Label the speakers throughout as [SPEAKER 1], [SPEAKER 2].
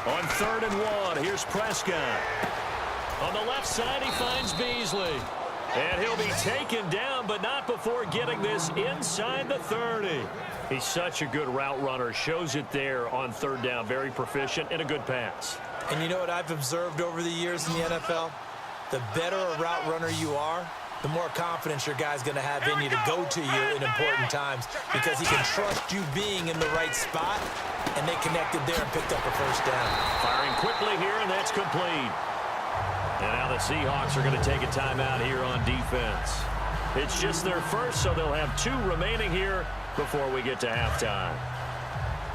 [SPEAKER 1] On 3rd and 1, here's Prescott. On the left side, he finds Beasley. And he'll be taken down, but not before getting this inside the 30. He's such a good route runner. Shows it there on 3rd down. Very proficient and a good pass.
[SPEAKER 2] And you know what I've observed over the years in the NFL? The better a route runner you are, the more confidence your guy's going to have in you to go to you in important times because he can trust you being in the right spot, and they connected there and picked up a first down.
[SPEAKER 1] Firing quickly here, and that's complete. And now the Seahawks are going to take a timeout here on defense. It's just their first, so they'll have 2 remaining here before we get to halftime.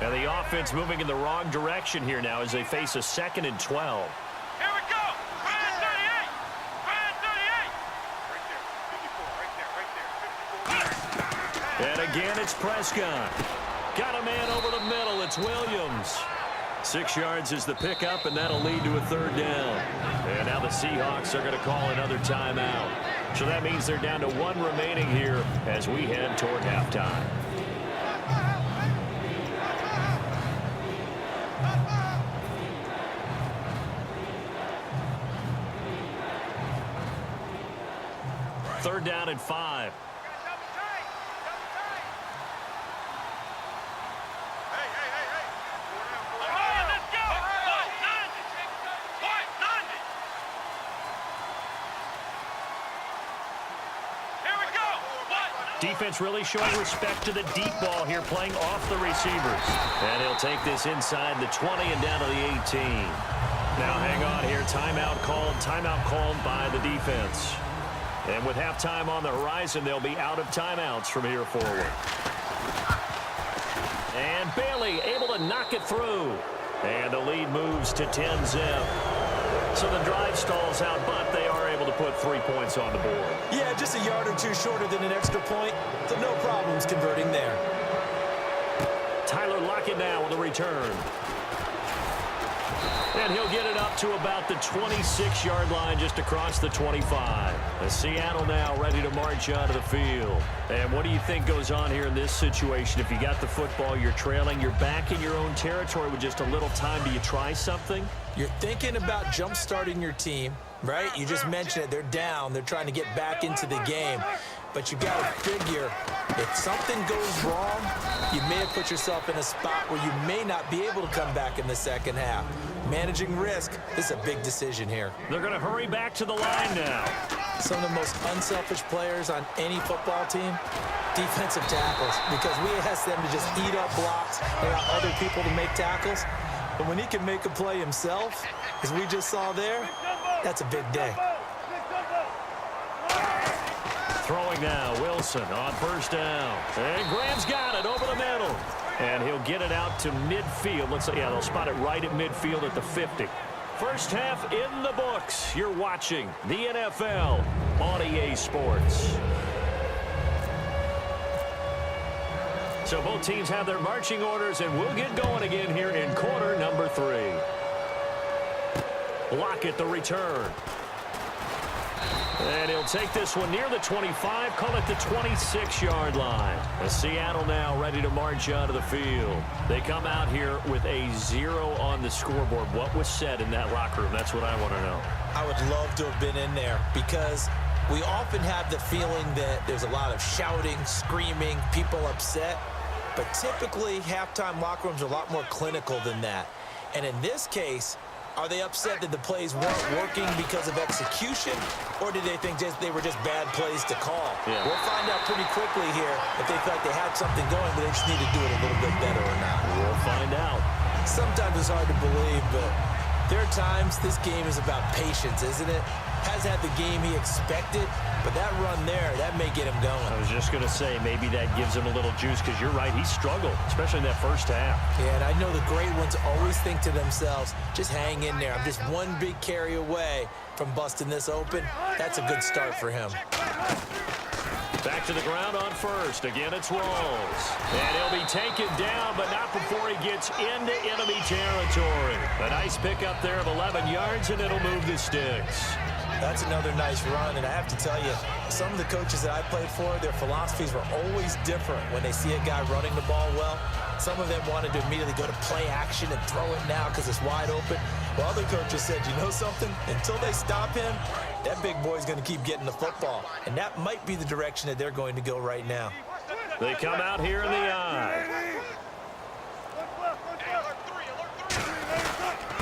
[SPEAKER 1] And the offense moving in the wrong direction here now as they face a 2nd and 12.
[SPEAKER 3] Here we go. Brand 38. Brand 38. Right there. 54 right there. 54.
[SPEAKER 1] And again, it's Prescott. Got a man over the middle. It's Williams. 6 yards is the pickup, and that'll lead to a 3rd down. And now the Seahawks are going to call another timeout. So that means they're down to 1 remaining here as we head toward halftime. Third down and 5. Defense really showing respect to the deep ball here, playing off the receivers. And he'll take this inside the 20 and down to the 18. Now hang on here. Timeout called by the defense. And with halftime on the horizon, they'll be out of timeouts from here forward. And Bailey able to knock it through. And the lead moves to 10-zip. So the drive stalls out, but they are able to put 3 points on the board.
[SPEAKER 2] Yeah, just a yard or 2 shorter than an extra point, so no problems converting there.
[SPEAKER 1] Tyler Lockett now with a return. And he'll get it up to about the 26-yard line just across the 25. And Seattle now ready to march onto the field. And what do you think goes on here in this situation? If you got the football, you're trailing, you're back in your own territory with just a little time. Do you try something?
[SPEAKER 2] You're thinking about jump-starting your team, right? You just mentioned it. They're down. They're trying to get back into the game. But you got to figure, if something goes wrong, you may have put yourself in a spot where you may not be able to come back in the second half. Managing risk is a big decision here.
[SPEAKER 1] They're going to hurry back to the line now.
[SPEAKER 2] Some of the most unselfish players on any football team, defensive tackles, because we ask them to just eat up blocks and allow other people to make tackles. But when he can make a play himself, as we just saw there, that's a big day.
[SPEAKER 1] Throwing now, Wilson on first down. And Graham's got it over the middle. And he'll get it out to midfield. Yeah, they'll spot it right at midfield at the 50. First half in the books. You're watching the NFL on EA Sports. So both teams have their marching orders, and we'll get going again here in quarter number 3. Lockett the return. And he'll take this one near the 25, call it the 26-yard line. As Seattle now ready to march onto the field. They come out here with a 0 on the scoreboard. What was said in that locker room? That's what I want to know.
[SPEAKER 2] I would love to have been in there because we often have the feeling that there's a lot of shouting, screaming, people upset. But typically, halftime locker rooms are a lot more clinical than that. And in this case, are they upset that the plays weren't working because of execution, or did they think they were just bad plays to call?
[SPEAKER 1] Yeah.
[SPEAKER 2] We'll find out pretty quickly here if they felt they had something going, but they just need to do it a little bit better or not.
[SPEAKER 1] We'll find out.
[SPEAKER 2] Sometimes it's hard to believe, but there are times this game is about patience, isn't it? Has had the game he expected, but that run there, that may get him going.
[SPEAKER 1] I was just going to say, maybe that gives him a little juice, because you're right, he struggled, especially in that first half.
[SPEAKER 2] Yeah, and I know the great ones always think to themselves, just hang in there. I'm just one big carry away from busting this open. That's a good start for him.
[SPEAKER 1] Back to the ground on first. Again, it's Rawls. And he'll be taken down, but not before he gets into enemy territory. A nice pickup there of 11 yards, and it'll move the sticks.
[SPEAKER 2] That's another nice run, and I have to tell you, some of the coaches that I played for, their philosophies were always different when they see a guy running the ball well. Some of them wanted to immediately go to play action and throw it now because it's wide open. Well, other coaches said, you know something? Until they stop him, that big boy's going to keep getting the football. And that might be the direction that they're going to go right now.
[SPEAKER 1] They come out here in the eye.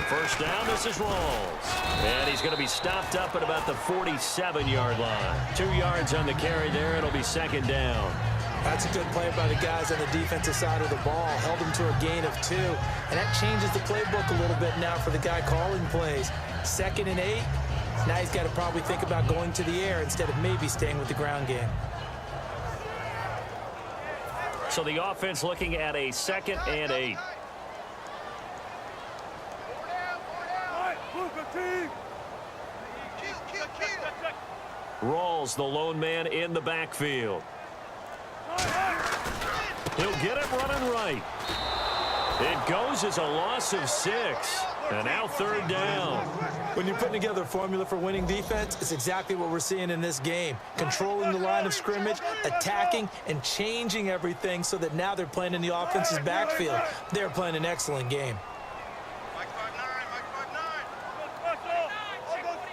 [SPEAKER 1] First down, this is Rawls. And he's going to be stopped up at about the 47-yard line. 2 yards on the carry there. It'll be second down.
[SPEAKER 2] That's a good play by the guys on the defensive side of the ball. Held them to a gain of 2. And that changes the playbook a little bit now for the guy calling plays. 2nd and 8. Now he's got to probably think about going to the air instead of maybe staying with the ground game.
[SPEAKER 1] So the offense looking at a 2nd and 8. Rawls, the lone man in the backfield. He'll get it running right. It goes as a loss of 6. And now 3rd down.
[SPEAKER 2] When you're putting together a formula for winning defense, it's exactly what we're seeing in this game. Controlling the line of scrimmage, attacking, and changing everything so that now they're playing in the offense's backfield. They're playing an excellent game.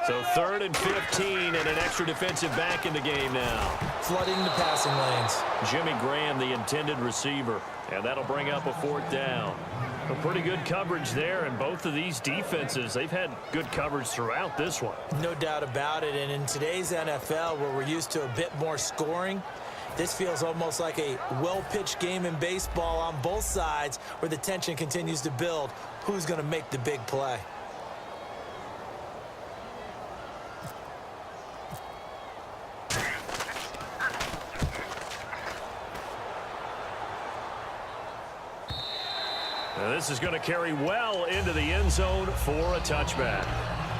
[SPEAKER 1] So 3rd and 15 and an extra defensive back in the game now.
[SPEAKER 2] Flooding the passing lanes.
[SPEAKER 1] Jimmy Graham, the intended receiver. And that'll bring up a 4th down. A pretty good coverage there, and both of these defenses, they've had good coverage throughout this one.
[SPEAKER 2] No doubt about it, and in today's NFL, where we're used to a bit more scoring, this feels almost like a well-pitched game in baseball on both sides where the tension continues to build. Who's going to make the big play?
[SPEAKER 1] Now this is going to carry well into the end zone for a touchback.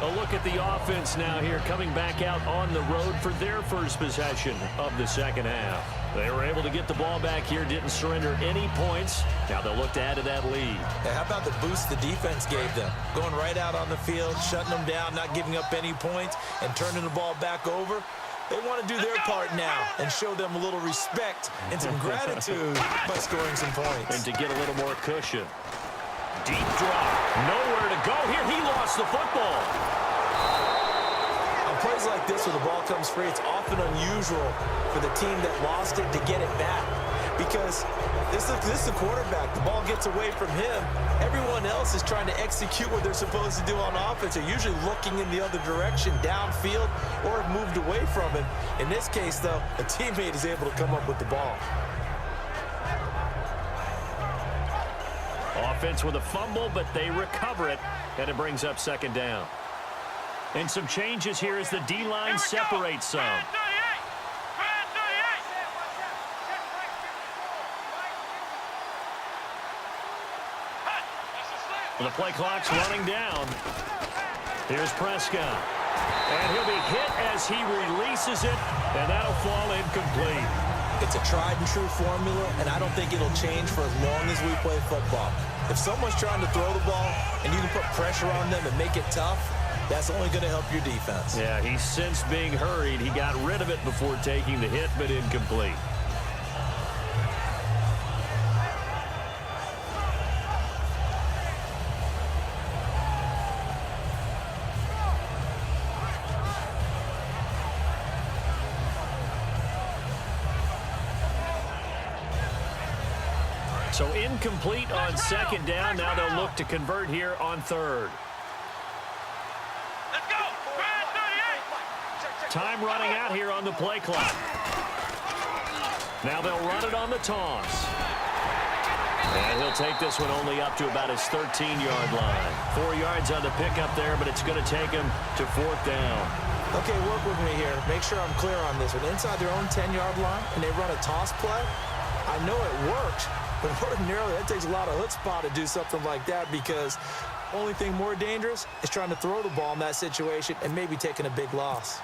[SPEAKER 1] A look at the offense now here, coming back out on the road for their first possession of the second half. They were able to get the ball back here, didn't surrender any points. Now they'll look to add to that lead.
[SPEAKER 2] Hey, how about the boost the defense gave them? Going right out on the field, shutting them down, not giving up any points, and turning the ball back over. They want to do their part now and show them a little respect and some gratitude by scoring some points.
[SPEAKER 1] And to get a little more cushion. Deep drop. Nowhere to go here. He lost the football.
[SPEAKER 2] On plays like this where the ball comes free, it's often unusual for the team that lost it to get it back. Because this is the quarterback. The ball gets away from him. Everyone else is trying to execute what they're supposed to do on offense. They're usually looking in the other direction, downfield, or have moved away from him. In this case, though, a teammate is able to come up with the ball.
[SPEAKER 1] Offense with a fumble, but they recover it, and it brings up second down. And some changes here as the D-line separates some. The play clock's running down. Here's Prescott. And he'll be hit as he releases it, and that'll fall incomplete.
[SPEAKER 2] It's a tried-and-true formula, and I don't think it'll change for as long as we play football. If someone's trying to throw the ball and you can put pressure on them and make it tough, that's only going to help your defense.
[SPEAKER 1] Yeah, he's since being hurried. He got rid of it before taking the hit, but incomplete. So incomplete on second down. Now they'll look to convert here on third.
[SPEAKER 3] Let's go.
[SPEAKER 1] Time running out here on the play clock. Now they'll run it on the toss. And he'll take this one only up to about his 13-yard line. 4 yards on the pickup there, but it's going to take him to fourth down.
[SPEAKER 2] Okay, work with me here. Make sure I'm clear on this one. Inside their own 10-yard line, and they run a toss play, I know it works. But ordinarily, that takes a lot of chutzpah to do something like that because the only thing more dangerous is trying to throw the ball in that situation and maybe taking a big loss.